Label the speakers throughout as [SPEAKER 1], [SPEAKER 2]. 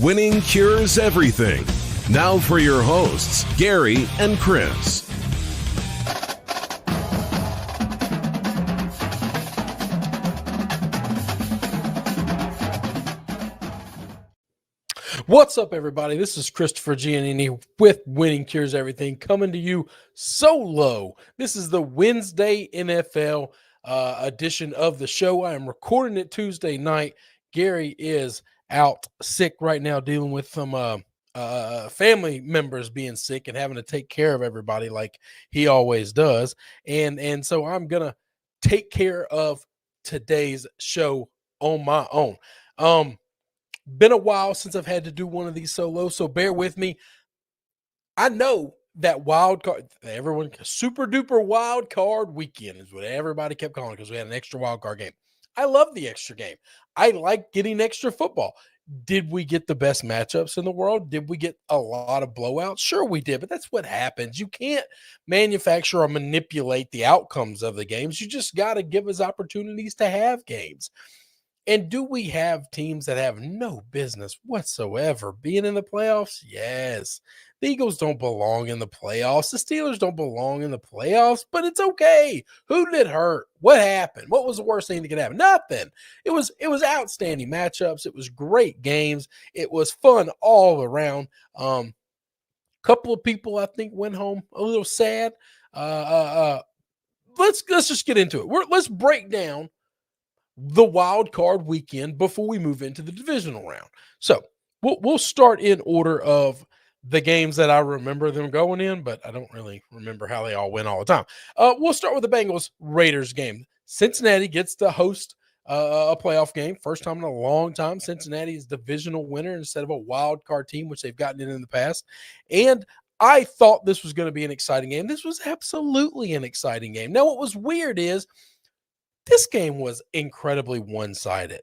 [SPEAKER 1] Winning cures everything. Now for your hosts, Gary and Chris.
[SPEAKER 2] What's up, everybody? This is Christopher Giannini with Winning Cures Everything, coming to you solo. This is the Wednesday NFL edition of the show. I am recording it Tuesday night. Gary is out sick right now, dealing with some family members being sick and having to take care of everybody like he always does. And so I'm going to take care of today's show on my own. Been a while since I've had to do one of these solos, so bear with me. I know that wild card, super duper wild card weekend is what everybody kept calling it because we had an extra wild card game. I love the extra game. I like getting extra football. Did we get the best matchups in the world? Did we get a lot of blowouts? Sure we did, but that's what happens. You can't manufacture or manipulate the outcomes of the games. You just got to give us opportunities to have games. And do we have teams that have no business whatsoever being in the playoffs? Yes. The Eagles don't belong in the playoffs. The Steelers don't belong in the playoffs, but it's okay. Who did it hurt? What happened? What was the worst thing that could happen? Nothing. It was outstanding matchups. It was great games. It was fun all around. Couple of people I think went home a little sad. Let's just get into it. Let's break down the wild card weekend before we move into the divisional round. So we'll start in order of the games that I remember them going in, but I don't really remember how they all went all the time. We'll start with the Bengals-Raiders game. Cincinnati gets to host a playoff game. First time in a long time. Cincinnati is divisional winner instead of a wild card team, which they've gotten in the past. And I thought this was going to be an exciting game. This was absolutely an exciting game. Now, what was weird is this game was incredibly one-sided.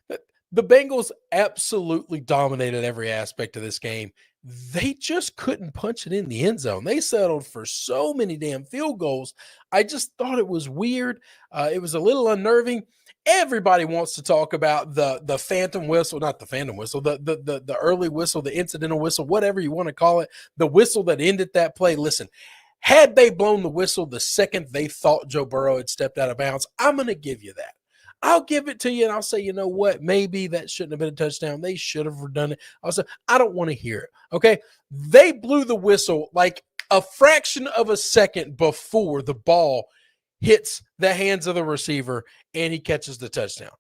[SPEAKER 2] The Bengals absolutely dominated every aspect of this game. They just couldn't punch it in the end zone. They settled for so many damn field goals. I just thought it was weird. It was a little unnerving. Everybody wants to talk about the phantom whistle, not the phantom whistle, the early whistle, the incidental whistle, whatever you want to call it, the whistle that ended that play. Listen, had they blown the whistle the second they thought Joe Burrow had stepped out of bounds, I'm going to give you that. I'll give it to you, and I'll say, you know what? Maybe that shouldn't have been a touchdown. They should have done it. I'll say, I don't want to hear it, okay? They blew the whistle like a fraction of a second before the ball hits the hands of the receiver and he catches the touchdown.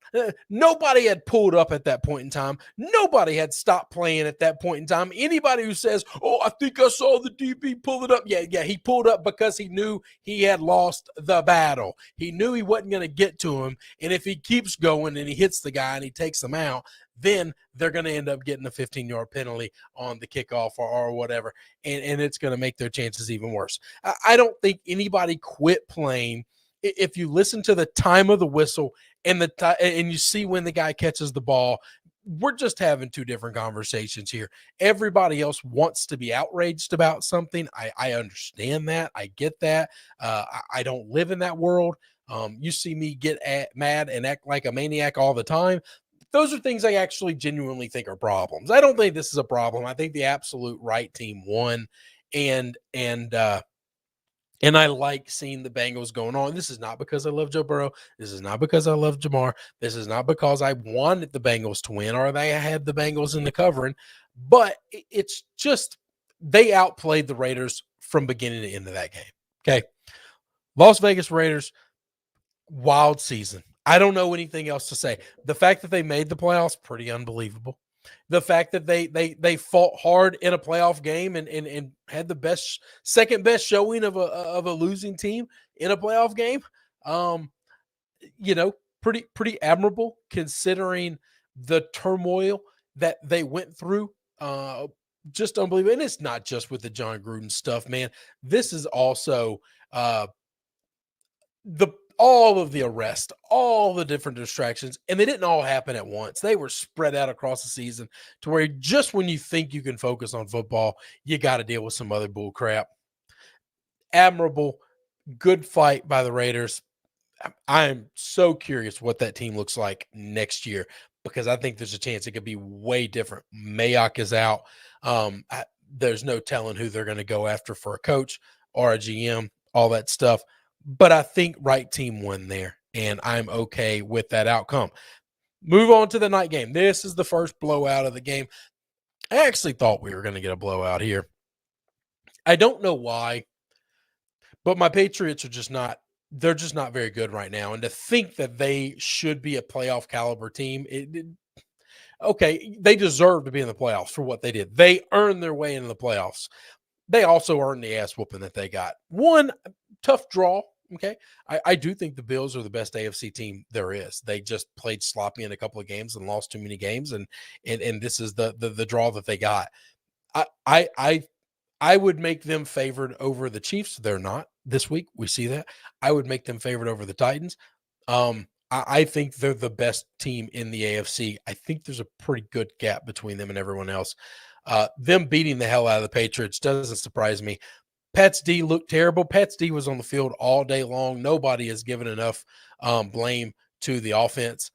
[SPEAKER 2] Nobody had pulled up at that point in time. Nobody had stopped playing at that point in time. Anybody who says, oh, I think I saw the DB pull it up. Yeah, he pulled up because he knew he had lost the battle. He knew he wasn't going to get to him. And if he keeps going and he hits the guy and he takes him out, then they're going to end up getting a 15-yard penalty on the kickoff or whatever. And it's going to make their chances even worse. I don't think anybody quit playing. If you listen to the time of the whistle and you see when the guy catches the ball, we're just having two different conversations here. Everybody else wants to be outraged about something. I understand that. I get that. I don't live in that world. You see me get mad and act like a maniac all the time. Those are things I actually genuinely think are problems. I don't think this is a problem. I think the absolute right team won, and I like seeing the Bengals going on. This is not because I love Joe Burrow. This is not because I love Jamar. This is not because I wanted the Bengals to win or they had the Bengals in the covering. But it's just they outplayed the Raiders from beginning to end of that game. Okay. Las Vegas Raiders, wild season. I don't know anything else to say. The fact that they made the playoffs, pretty unbelievable. The fact that they fought hard in a playoff game and had the second best showing of a losing team in a playoff game, pretty admirable considering the turmoil that they went through. Just unbelievable. And it's not just with the John Gruden stuff, man. This is also all of the arrest, all the different distractions, and they didn't all happen at once. They were spread out across the season to where just when you think you can focus on football, you got to deal with some other bull crap. Admirable, good fight by the Raiders. I am so curious what that team looks like next year. because I think there's a chance it could be way different. Mayock is out. There's no telling who they're going to go after for a coach or a GM, all that stuff. But I think right team won there, and I'm okay with that outcome. Move on to the night game. This is the first blowout of the game. I actually thought we were going to get a blowout here. I don't know why, but my Patriots are just not – they're just not very good right now. And to think that they should be a playoff caliber team, okay, they deserve to be in the playoffs for what they did. They earned their way into the playoffs. They also earned the ass whooping that they got. One, tough draw, okay? I do think the Bills are the best AFC team there is. They just played sloppy in a couple of games and lost too many games, and this is the draw that they got. I would make them favored over the Chiefs. They're not this week. We see that. I would make them favored over the Titans. I think they're the best team in the AFC. I think there's a pretty good gap between them and everyone else. Them beating the hell out of the Patriots doesn't surprise me. Pats D looked terrible. Pats D was on the field all day long. Nobody has given enough blame to the offense.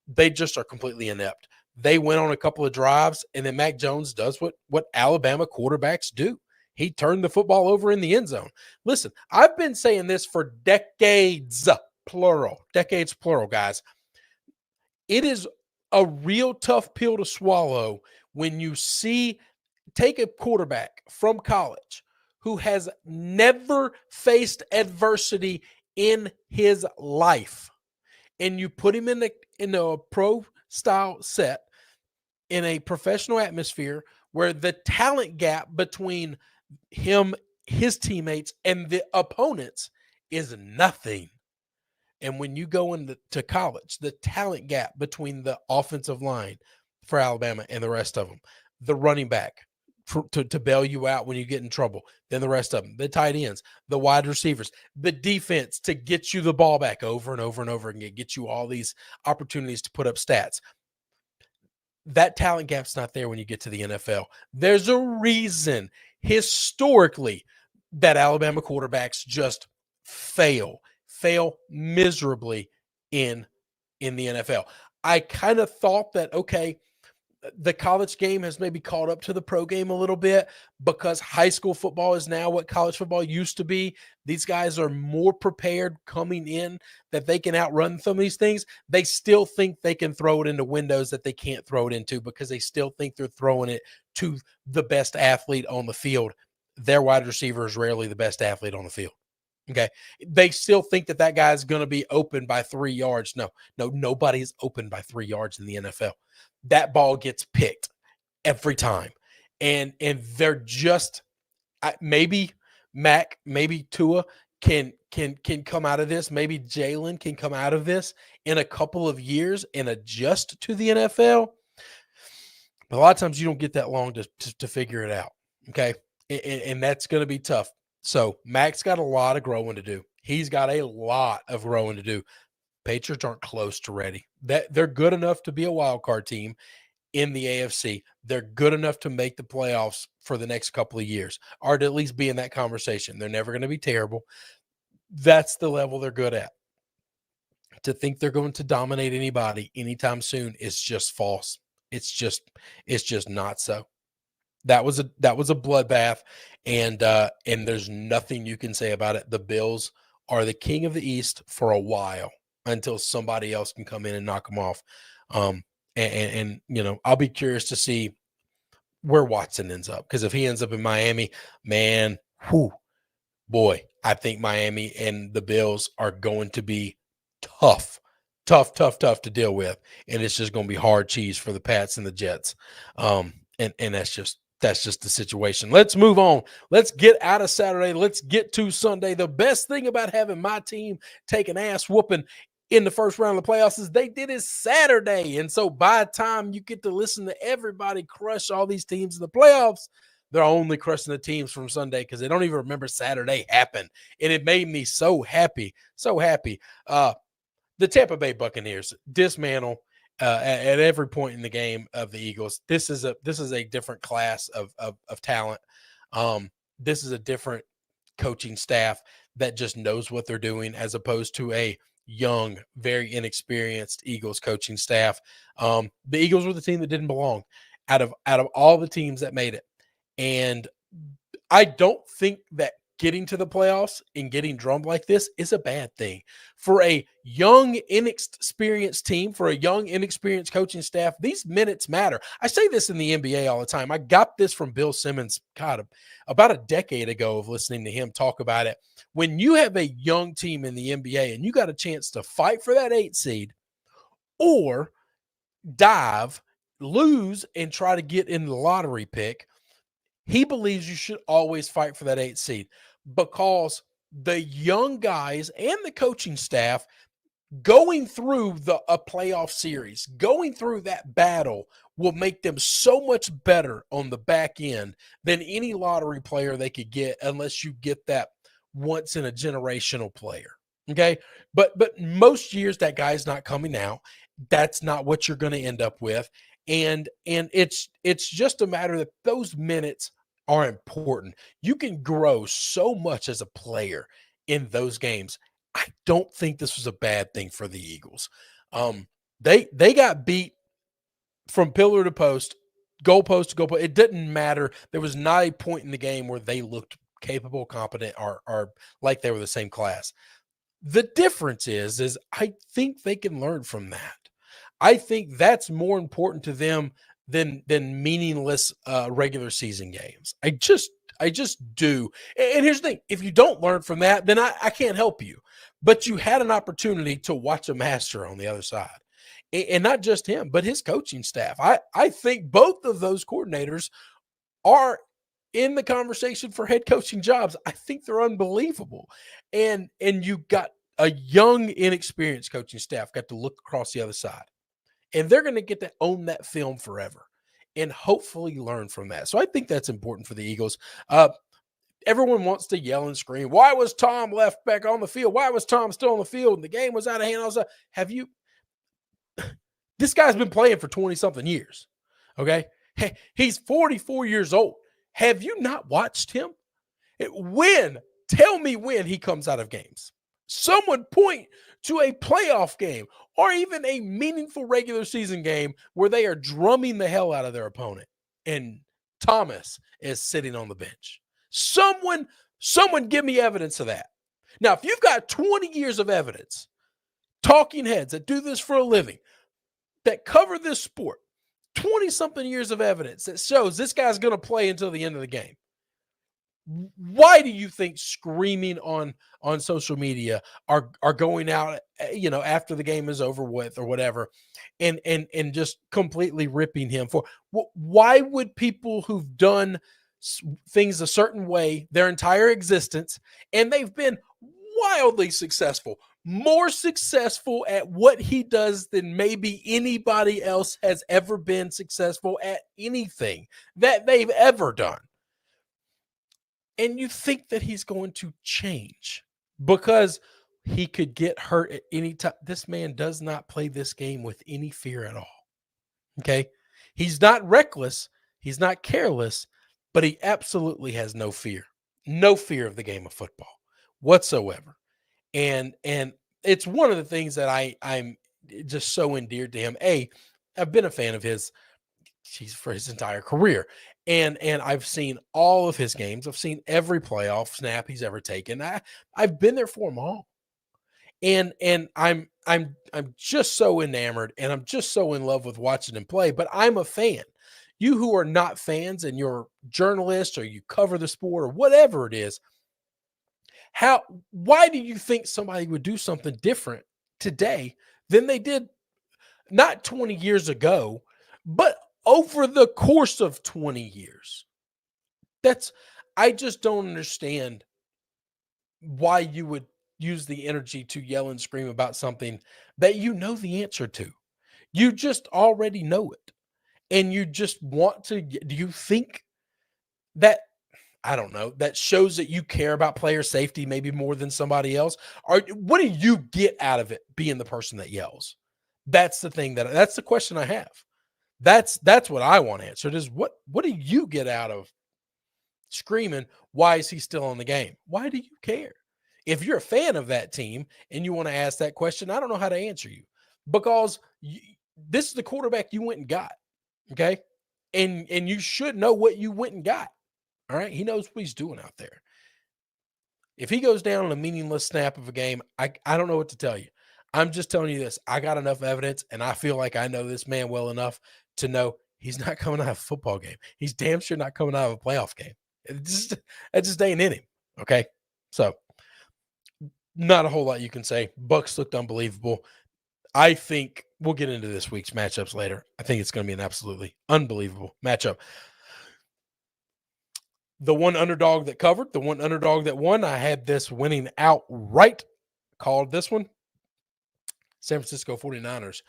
[SPEAKER 2] They just are completely inept. They went on a couple of drives, and then Mac Jones does what Alabama quarterbacks do. He turned the football over in the end zone. Listen, I've been saying this for decades, plural, guys. It is a real tough pill to swallow when you take a quarterback from college who has never faced adversity in his life, and you put him in a pro style set in a professional atmosphere where the talent gap between him, his teammates, and the opponents is nothing. And when you go into college, the talent gap between the offensive line for Alabama and the rest of them, the running back to bail you out when you get in trouble, then the rest of them, the tight ends, the wide receivers, the defense to get you the ball back over and over and over again, get you all these opportunities to put up stats. That talent gap's not there when you get to the NFL. There's a reason historically that Alabama quarterbacks just fail miserably in the NFL. I kind of thought that, okay, the college game has maybe caught up to the pro game a little bit because high school football is now what college football used to be. These guys are more prepared coming in that they can outrun some of these things. They still think they can throw it into windows that they can't throw it into because they still think they're throwing it to the best athlete on the field. Their wide receiver is rarely the best athlete on the field. Okay. They still think that guy's going to be open by 3 yards. No, nobody's open by 3 yards in the NFL. That ball gets picked every time. And they're just maybe Mac, maybe Tua can come out of this. Maybe Jalen can come out of this in a couple of years and adjust to the NFL. But a lot of times you don't get that long to figure it out. Okay. And that's going to be tough. So Mac's got a lot of growing to do. He's got a lot of growing to do. Patriots aren't close to ready. They're good enough to be a wild card team in the AFC. They're good enough to make the playoffs for the next couple of years, or to at least be in that conversation. They're never going to be terrible. That's the level they're good at. To think they're going to dominate anybody anytime soon is just false. It's just not so. That was a bloodbath, and there's nothing you can say about it. The Bills are the king of the East for a while until somebody else can come in and knock them off. And you know, I'll be curious to see where Watson ends up, because if he ends up in Miami, man, boy, I think Miami and the Bills are going to be tough to deal with, and it's just going to be hard cheese for the Pats and the Jets. And that's just the situation. Let's move on. Let's get out of Saturday. Let's get to Sunday. The best thing about having my team take an ass whooping in the first round of the playoffs is they did it Saturday. And so by the time you get to listen to everybody crush all these teams in the playoffs, they're only crushing the teams from Sunday because they don't even remember Saturday happened. And it made me so happy, so happy. The Tampa Bay Buccaneers dismantle at every point in the game of the Eagles. This is a different class of talent. This is a different coaching staff that just knows what they're doing, as opposed to a young, very inexperienced Eagles coaching staff. The Eagles were the team that didn't belong out of all the teams that made it. And I don't think that getting to the playoffs and getting drummed like this is a bad thing. For a young, inexperienced team, for a young, inexperienced coaching staff, these minutes matter. I say this in the NBA all the time. I got this from Bill Simmons, God, about a decade ago of listening to him talk about it. When you have a young team in the NBA and you got a chance to fight for that 8 seed or dive, lose, and try to get in the lottery pick, he believes you should always fight for that 8 seed because the young guys and the coaching staff going through a playoff series, going through that battle will make them so much better on the back end than any lottery player they could get unless you get that once in a generational player. Okay. But most years that guy's not coming out. That's not what you're going to end up with. And it's just a matter that those minutes are important. You can grow so much as a player in those games. I don't think this was a bad thing for the Eagles. They got beat from pillar to post, goalpost to goalpost. It didn't matter. There was not a point in the game where they looked capable, competent, or like they were the same class. The difference is I think they can learn from that. I think that's more important to them than meaningless regular season games. I just do. And here's the thing: if you don't learn from that, then I can't help you. But you had an opportunity to watch a master on the other side, and not just him, but his coaching staff. I think both of those coordinators are in the conversation for head coaching jobs. I think they're unbelievable, and you got a young, inexperienced coaching staff got to look across the other side. And they're going to get to own that film forever and hopefully learn from that. So I think that's important for the Eagles. Everyone wants to yell and scream, why was Tom left back on the field? Why was Tom still on the field? And the game was out of hand. Have you – this guy's been playing for 20-something years, okay? He's 44 years old. Have you not watched him? Tell me when he comes out of games. Someone point to a playoff game or even a meaningful regular season game where they are drumming the hell out of their opponent and Thomas is sitting on the bench. Someone give me evidence of that. Now, if you've got 20 years of evidence, talking heads that do this for a living, that cover this sport, 20-something years of evidence that shows this guy's going to play until the end of the game, why do you think screaming on social media are going out, after the game is over with or whatever, and just completely ripping him for? Why would people who've done things a certain way their entire existence and they've been wildly successful, more successful at what he does than maybe anybody else has ever been successful at anything that they've ever done? And you think that he's going to change because he could get hurt at any time. This man does not play this game with any fear at all. Okay. He's not reckless. He's not careless, but he absolutely has no fear of the game of football whatsoever. And it's one of the things that I'm just so endeared to him. I've been a fan of his for his entire career. And I've seen all of his games. I've seen every playoff snap he's ever taken. I've been there for them all. And I'm just so enamored and I'm just so in love with watching him play, but I'm a fan. You who are not fans and you're journalists or you cover the sport or whatever it is, why do you think somebody would do something different today than they did not 20 years ago, but over the course of 20 years? I just don't understand why you would use the energy to yell and scream about something that you know the answer to. You just already know it. And you just want to, do you think that, I don't know, that shows that you care about player safety maybe more than somebody else? Or what do you get out of it being the person that yells? That's the question I have. That's what I want answered is what do you get out of screaming? Why is he still in the game? Why do you care? If you're a fan of that team and you want to ask that question, I don't know how to answer you because this is the quarterback you went and got. Okay. And you should know what you went and got. All right. He knows what he's doing out there. If he goes down on a meaningless snap of a game, I don't know what to tell you. I'm just telling you this. I got enough evidence, and I feel like I know this man well enough to know he's not coming out of a football game. He's damn sure not coming out of a playoff game. It just ain't in him. Okay. So not a whole lot you can say. Bucks looked unbelievable. I think we'll get into this week's matchups later. I think it's going to be an absolutely unbelievable matchup. The one underdog that covered, the one underdog that won, I had this winning outright. Called this one. San Francisco 49ers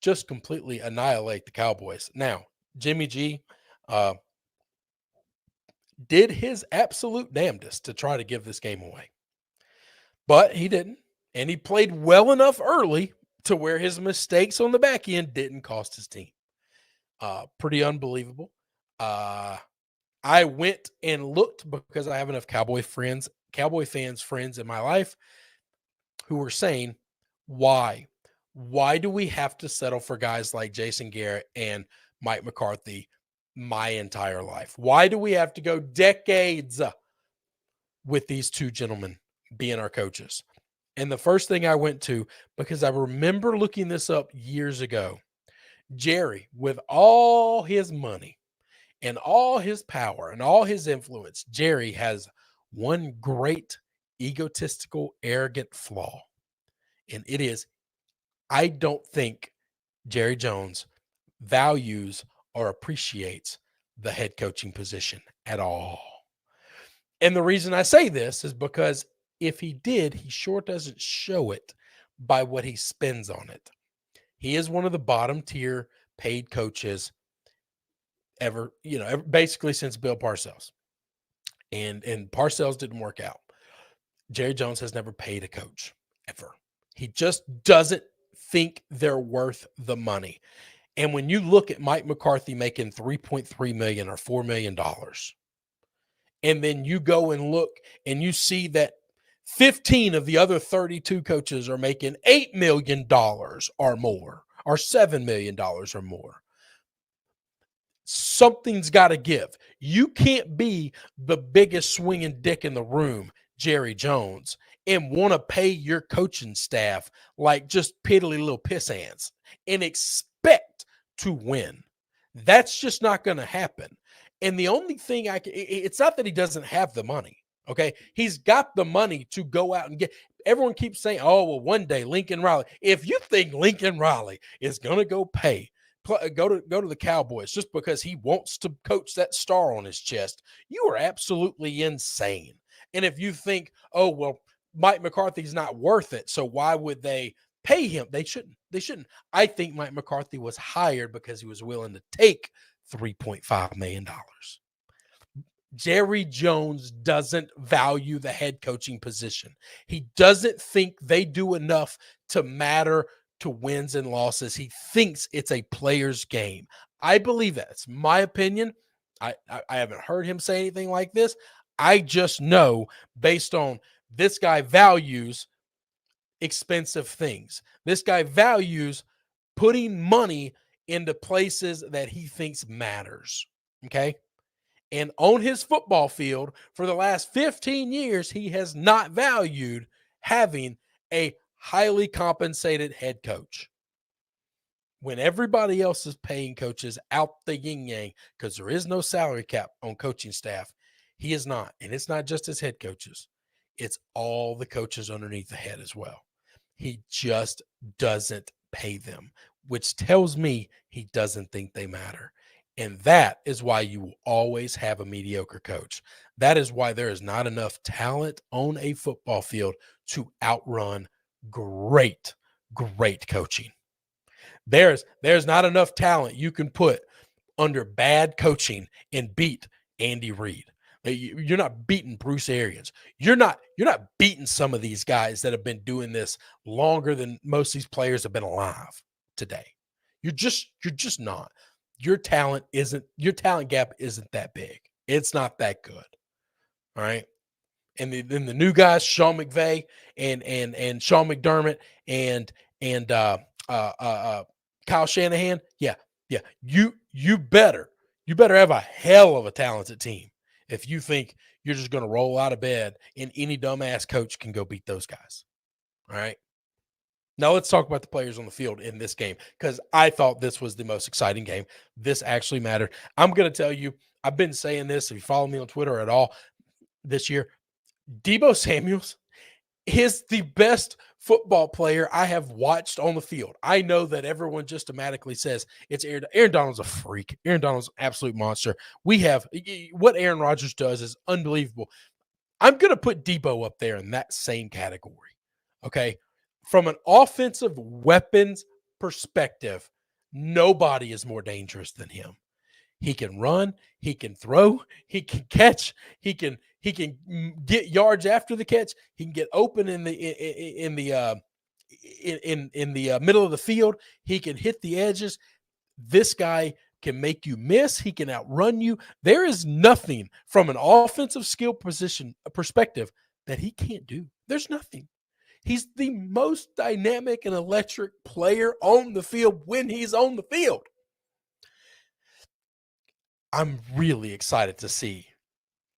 [SPEAKER 2] just completely annihilate the Cowboys. Now, Jimmy G did his absolute damnedest to try to give this game away. But he didn't. And he played well enough early to where his mistakes on the back end didn't cost his team. Pretty unbelievable. I went and looked because I have enough Cowboy fans friends in my life who were saying, why? Why do we have to settle for guys like Jason Garrett and Mike McCarthy my entire life? Why do we have to go decades with these two gentlemen being our coaches? And the first thing I went to, because I remember looking this up years ago, Jerry, with all his money and all his power and all his influence, Jerry has one great egotistical, arrogant flaw. And it is, I don't think Jerry Jones values or appreciates the head coaching position at all. And the reason I say this is because if he did, he sure doesn't show it by what he spends on it. He is one of the bottom tier paid coaches ever, basically since Bill Parcells. And Parcells didn't work out. Jerry Jones has never paid a coach ever. He just doesn't think they're worth the money. And when you look at Mike McCarthy making $3.3 million or $4 million, and then you go and look and you see that 15 of the other 32 coaches are making $8 million or more, or $7 million or more, something's got to give. You can't be the biggest swinging dick in the room, Jerry Jones, and want to pay your coaching staff like just piddly little piss ants and expect to win. That's just not going to happen. And the only thing it's not that he doesn't have the money. Okay. He's got the money to go out and get. Everyone keeps saying, oh, well, one day Lincoln Riley. If you think Lincoln Riley is going to go to the Cowboys just because he wants to coach that star on his chest, you are absolutely insane. And if you think, oh, well, Mike McCarthy's not worth it, so why would they pay him? They shouldn't. I think Mike McCarthy was hired because he was willing to take $3.5 million. Jerry Jones doesn't value the head coaching position. He doesn't think they do enough to matter to wins and losses. He thinks it's a player's game. I believe that. It's my opinion. I haven't heard him say anything like this. I just know based on this guy values expensive things. This guy values putting money into places that he thinks matters. Okay. And on his football field for the last 15 years, he has not valued having a highly compensated head coach. When everybody else is paying coaches out the yin-yang because there is no salary cap on coaching staff, he is not. And it's not just his head coaches. It's all the coaches underneath the head as well. He just doesn't pay them, which tells me he doesn't think they matter. And that is why you will always have a mediocre coach. That is why there is not enough talent on a football field to outrun great coaching. There's not enough talent you can put under bad coaching and beat Andy Reid. You're not beating Bruce Arians. You're not beating some of these guys that have been doing this longer than most of these players have been alive today. You're just not. Your talent gap isn't that big. It's not that good. All right. And then the new guys, Sean McVay and Sean McDermott and Kyle Shanahan. Yeah, yeah. You better have a hell of a talented team if you think you're just going to roll out of bed and any dumbass coach can go beat those guys. All right. Now let's talk about the players on the field in this game, because I thought this was the most exciting game. This actually mattered. I'm going to tell you, I've been saying this. If you follow me on Twitter at all this year, Deebo Samuels is the best football player I have watched on the field. I know that everyone just automatically says it's Aaron Donald's a freak. Aaron Donald's an absolute monster. We have what Aaron Rodgers does is unbelievable. I'm going to put Deebo up there in that same category. Okay. From an offensive weapons perspective, nobody is more dangerous than him. He can run, he can throw, he can catch, he can get yards after the catch. He can get open in the middle of the field. He can hit the edges. This guy can make you miss. He can outrun you. There is nothing from an offensive skill position perspective that he can't do. There's nothing. He's the most dynamic and electric player on the field when he's on the field. I'm really excited to see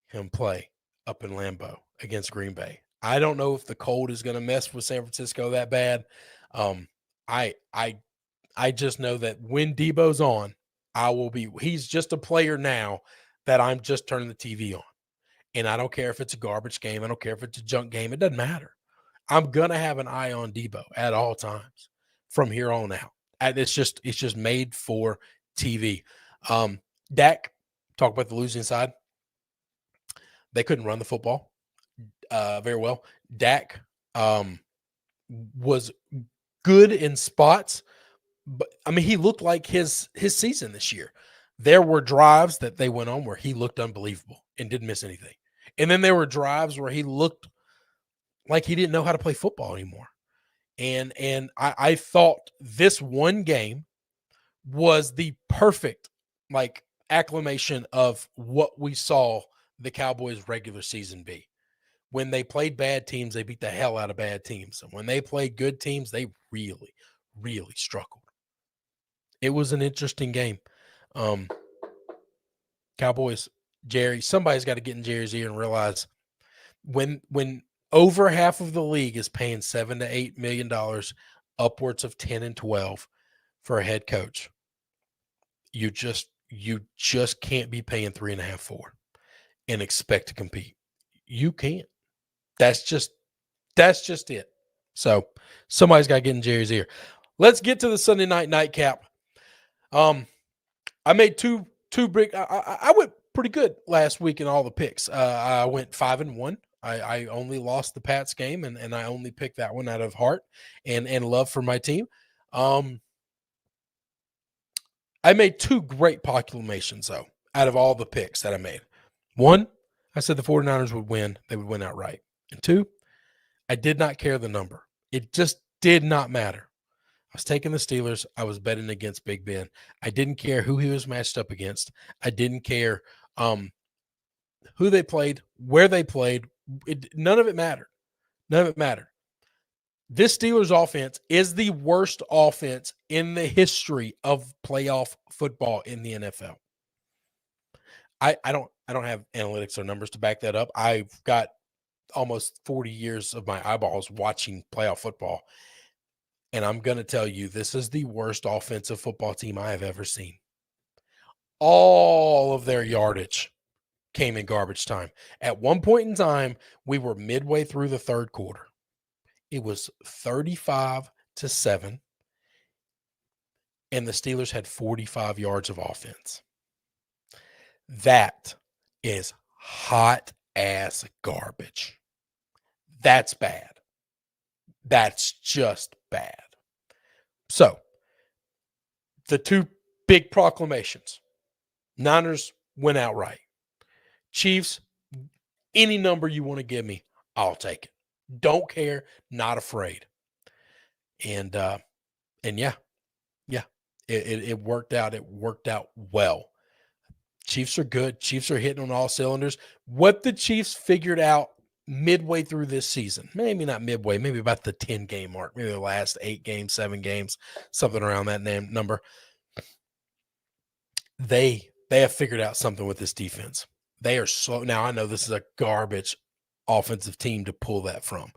[SPEAKER 2] him play up in Lambeau against Green Bay. I don't know if the cold is going to mess with San Francisco that bad. I just know that when Deebo's on, he's just a player now that I'm just turning the TV on. And I don't care if it's a garbage game. I don't care if it's a junk game. It doesn't matter. I'm going to have an eye on Deebo at all times from here on out. It's just made for TV. Dak, talk about the losing side. They couldn't run the football very well. Dak was good in spots, but I mean, he looked like his season this year. There were drives that they went on where he looked unbelievable and didn't miss anything. And then there were drives where he looked like he didn't know how to play football anymore. And I thought this one game was the perfect acclamation of what we saw the Cowboys regular season be. When they played bad teams, they beat the hell out of bad teams. And when they played good teams, they really, really struggled. It was an interesting game. Cowboys, Jerry, somebody's got to get in Jerry's ear and realize when over half of the league is paying $7 to $8 million, upwards of 10 and 12 for a head coach, you just can't be paying 3.5, 4 and expect to compete. You can't. That's just it. So somebody's got to get in Jerry's ear. Let's get to the Sunday night nightcap. I made two big. I went pretty good last week in all the picks. I went 5-1. I only lost the Pats game, and I only picked that one out of heart and love for my team. I made two great proclamations, though, out of all the picks that I made. One, I said the 49ers would win. They would win outright. And two, I did not care the number. It just did not matter. I was taking the Steelers. I was betting against Big Ben. I didn't care who he was matched up against. I didn't care who they played, where they played. None of it mattered. None of it mattered. This Steelers offense is the worst offense in the history of playoff football in the NFL. I don't have analytics or numbers to back that up. I've got almost 40 years of my eyeballs watching playoff football. And I'm going to tell you, this is the worst offensive football team I have ever seen. All of their yardage came in garbage time. At one point in time, we were midway through the third quarter. It was 35-7, and the Steelers had 45 yards of offense. That is hot ass garbage. That's bad. That's just bad. So, the two big proclamations. Niners win outright. Chiefs, any number you want to give me, I'll take it. Don't care, not afraid. And yeah. It worked out. It worked out well. Chiefs are good. Chiefs are hitting on all cylinders. What the Chiefs figured out midway through this season, maybe not midway, maybe about the 10-game mark, maybe the last 8 games, 7 games, something around that number. They have figured out something with this defense. They are slow. Now, I know this is a garbage offensive team to pull that from,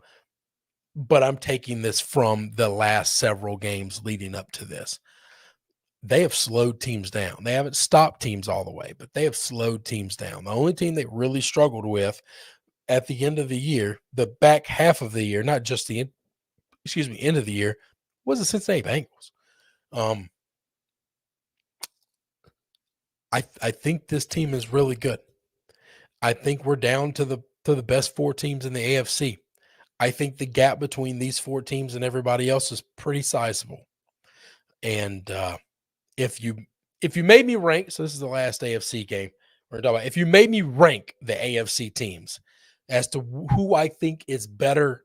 [SPEAKER 2] but I'm taking this from the last several games leading up to this. They have slowed teams down. They haven't stopped teams all the way, but they have slowed teams down. The only team they really struggled with at the end of the year, the back half of the year, not just the end of the year, was the Cincinnati Bengals. I think this team is really good. I think we're down to the best 4 teams in the AFC. I think the gap between these 4 teams and everybody else is pretty sizable. And if you made me rank, so this is the last AFC game we're talking about. If you made me rank the AFC teams as to who I think is better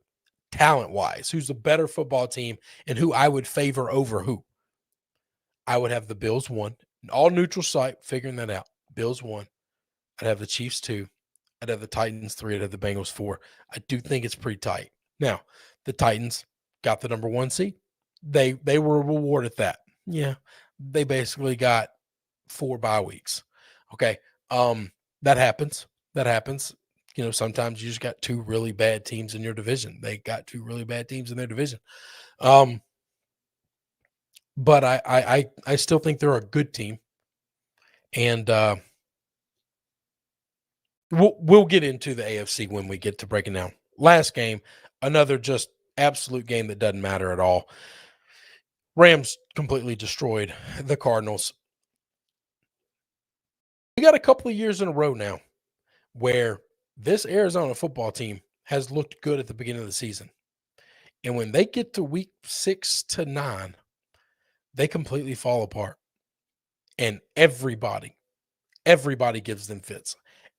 [SPEAKER 2] talent-wise, who's a better football team, and who I would favor over who, I would have the Bills 1. All neutral site, figuring that out. Bills 1. I'd have the Chiefs 2. I'd have the Titans 3. I'd have the Bengals 4. I do think it's pretty tight. Now, the Titans got the number 1 seed. They were rewarded that. Yeah, they basically got 4 bye weeks. Okay, that happens. That happens. You know, sometimes you just got 2 really bad teams in your division. They got 2 really bad teams in their division. But I still think they're a good team, and we'll get into the AFC when we get to breaking down. Last game, another just absolute game that doesn't matter at all. Rams completely destroyed the Cardinals. We got a couple of years in a row now where this Arizona football team has looked good at the beginning of the season. And when they get to week 6 to 9, they completely fall apart. And everybody gives them fits.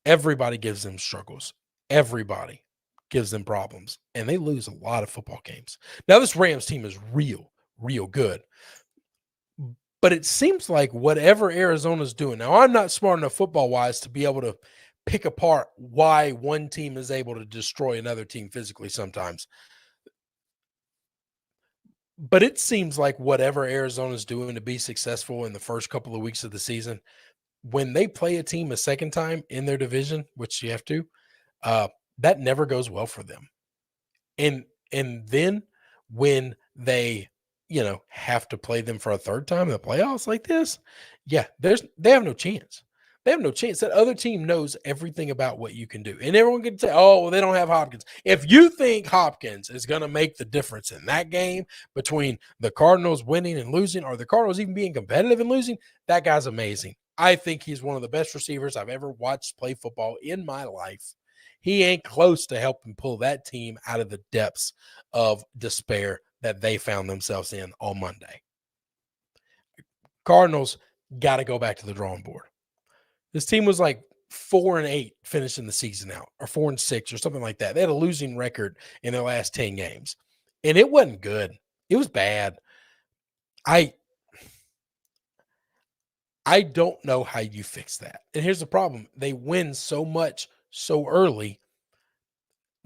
[SPEAKER 2] Everybody gives them struggles. Everybody gives them problems. And they lose a lot of football games. Now, this Rams team is real good. But it seems like whatever Arizona's doing, now I'm not smart enough football-wise to be able to pick apart why one team is able to destroy another team physically sometimes. But it seems like whatever Arizona's doing to be successful in the first couple of weeks of the season, when they play a team a second time in their division, which you have to, that never goes well for them. And then when they, have to play them for a third time in the playoffs like this, yeah, they have no chance. They have no chance. That other team knows everything about what you can do. And everyone can say, oh, well, they don't have Hopkins. If you think Hopkins is going to make the difference in that game between the Cardinals winning and losing, or the Cardinals even being competitive and losing, that guy's amazing. I think he's one of the best receivers I've ever watched play football in my life. He ain't close to helping pull that team out of the depths of despair that they found themselves in on Monday. Cardinals got to go back to the drawing board. This team was like 4-8 finishing the season out, or 4-6 or something like that. They had a losing record in their last 10 games, and it wasn't good. It was bad. I don't know how you fix that. And here's the problem. They win so much so early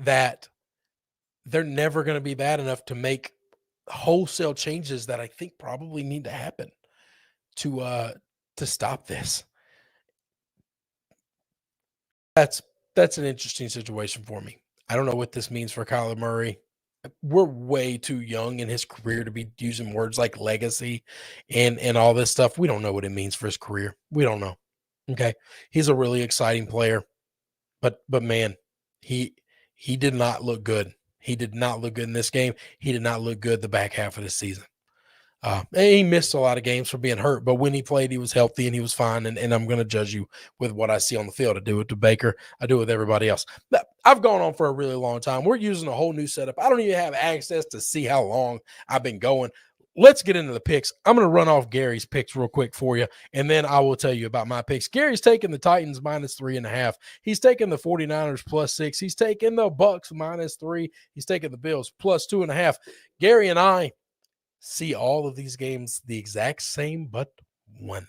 [SPEAKER 2] that they're never going to be bad enough to make wholesale changes that I think probably need to happen to stop this. That's an interesting situation for me. I don't know what this means for Kyler Murray. We're way too young in his career to be using words like legacy and all this stuff. We don't know what it means for his career. We don't know. Okay. He's a really exciting player, but man, he did not look good. He did not look good in this game. He did not look good the back half of the season. And he missed a lot of games for being hurt, but when he played, he was healthy and he was fine. And I'm going to judge you with what I see on the field. I do it to Baker. I do it with everybody else. But I've gone on for a really long time. We're using a whole new setup. I don't even have access to see how long I've been going. Let's get into the picks. I'm going to run off Gary's picks real quick for you, and then I will tell you about my picks. Gary's taking the Titans -3.5. He's taking the 49ers +6. He's taking the Bucs -3. He's taking the Bills +2.5. Gary and I see all of these games the exact same but one.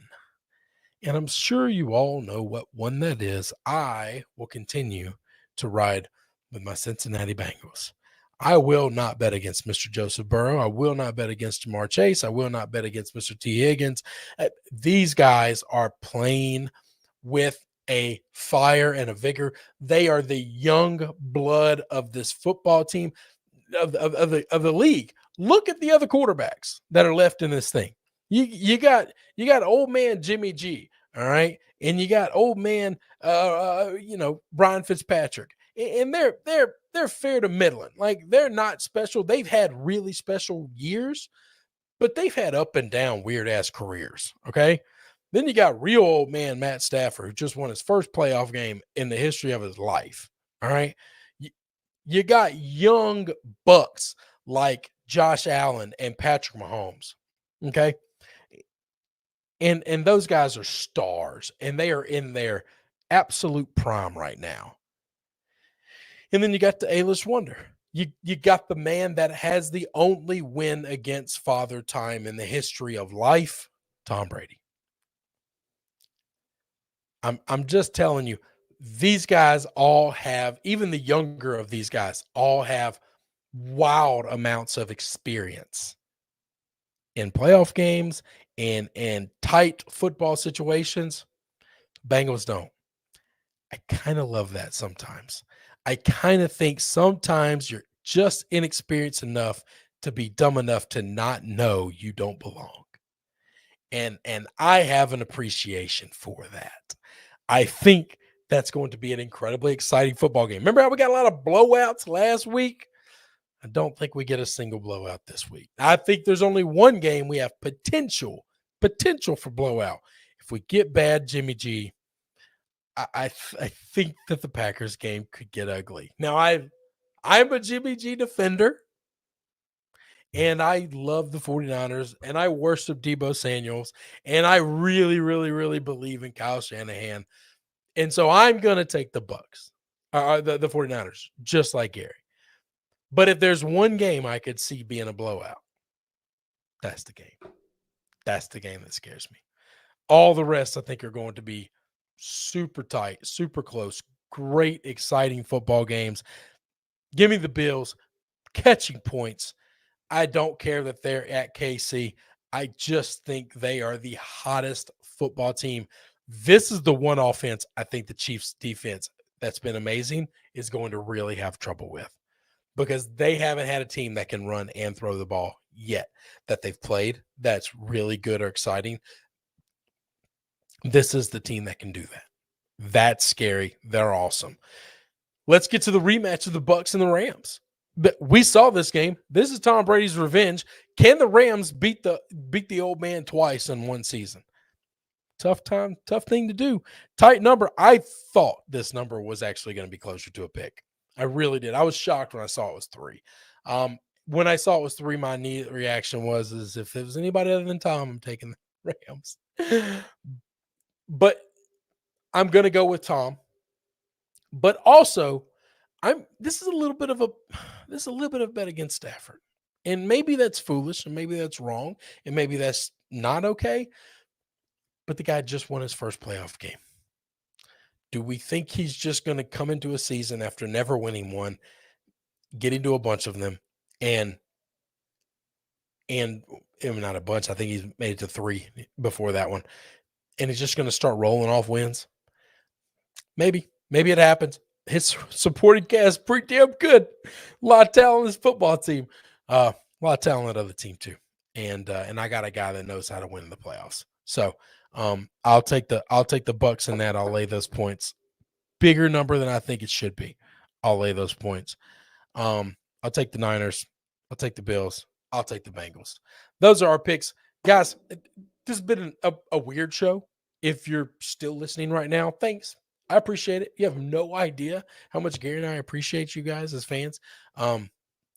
[SPEAKER 2] And I'm sure you all know what one that is. I will continue to ride with my Cincinnati Bengals. I will not bet against Mr. Joseph Burrow. I will not bet against Jamar Chase. I will not bet against Mr. T. Higgins. These guys are playing with a fire and a vigor. They are the young blood of this football team, of the league. Look at the other quarterbacks that are left in this thing. You got old man Jimmy G, all right, and you got old man Brian Fitzpatrick, and they're fair to middling. Like, they're not special. They've had really special years, but they've had up and down weird ass careers. Okay. Then you got real old man Matt Stafford, who just won his first playoff game in the history of his life. All right. You got young bucks like Josh Allen and Patrick Mahomes. Okay. And those guys are stars, and they are in their absolute prime right now. And then you got the A-list wonder. You got the man that has the only win against Father Time in the history of life, Tom Brady. I'm just telling you, these guys all have, even the younger of these guys, all have wild amounts of experience in playoff games and tight football situations. Bengals don't. I kind of love that sometimes. I kind of think sometimes you're just inexperienced enough to be dumb enough to not know you don't belong. And I have an appreciation for that. I think that's going to be an incredibly exciting football game. Remember how we got a lot of blowouts last week? I don't think we get a single blowout this week. I think there's only one game we have potential for blowout. If we get bad Jimmy G, I think that the Packers game could get ugly. Now, I'm a Jimmy G defender, and I love the 49ers, and I worship Deebo Samuels, and I really, really, really believe in Kyle Shanahan. And so I'm going to take the Bucks, the 49ers, just like Gary. But if there's one game I could see being a blowout, that's the game. That's the game that scares me. All the rest, I think, are going to be super tight, super close, great, exciting football games. Give me the Bills catching points. I don't care that they're at KC. I just think they are the hottest football team. This is the one offense I think the Chiefs' defense that's been amazing is going to really have trouble with, because they haven't had a team that can run and throw the ball yet that they've played that's really good or exciting. This is the team that can do that. That's scary. They're awesome. Let's get to the rematch of the Bucs and the Rams. But we saw this game. This is Tom Brady's revenge. Can the Rams beat the old man twice in one season? Tough thing to do. Tight number. I thought this number was actually going to be closer to a pick. I really did. I was shocked when I saw it was 3. When I saw it was 3, my knee reaction was as if it was anybody other than Tom, I'm taking the Rams. But I'm going to go with Tom. But also, this is a little bit of a bet against Stafford. And maybe that's foolish, and maybe that's wrong, and maybe that's not okay. But the guy just won his first playoff game. Do we think he's just going to come into a season after never winning one, get into a bunch of them, and not a bunch, I think he's made it to 3 before that one, and he's just going to start rolling off wins? Maybe it happens. His supporting cast pretty damn good. A lot of talent in this football team. A lot of talent on the other team too. And I got a guy that knows how to win in the playoffs. So I'll take the Bucs in that. I'll lay those points. Bigger number than I think it should be. I'll lay those points. I'll take the Niners. I'll take the Bills. I'll take the Bengals. Those are our picks. Guys, this has been a weird show. If you're still listening right now, thanks. I appreciate it. You have no idea how much Gary and I appreciate you guys as fans.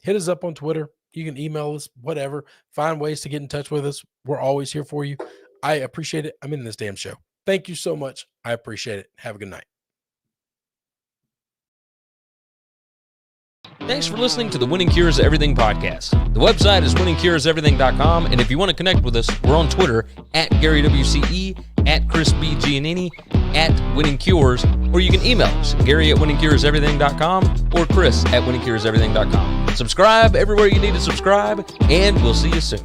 [SPEAKER 2] Hit us up on Twitter. You can email us, whatever. Find ways to get in touch with us. We're always here for you. I appreciate it. I'm in this damn show. Thank you so much. I appreciate it. Have a good night.
[SPEAKER 3] Thanks for listening to the Winning Cures Everything podcast. The website is winningcureseverything.com, and if you want to connect with us, we're on Twitter @GaryWCE, @ChrisB Giannini, @winningcures, or you can email us, Gary@winningcureseverything.com or Chris@winningcureseverything.com. Subscribe everywhere you need to subscribe, and we'll see you soon.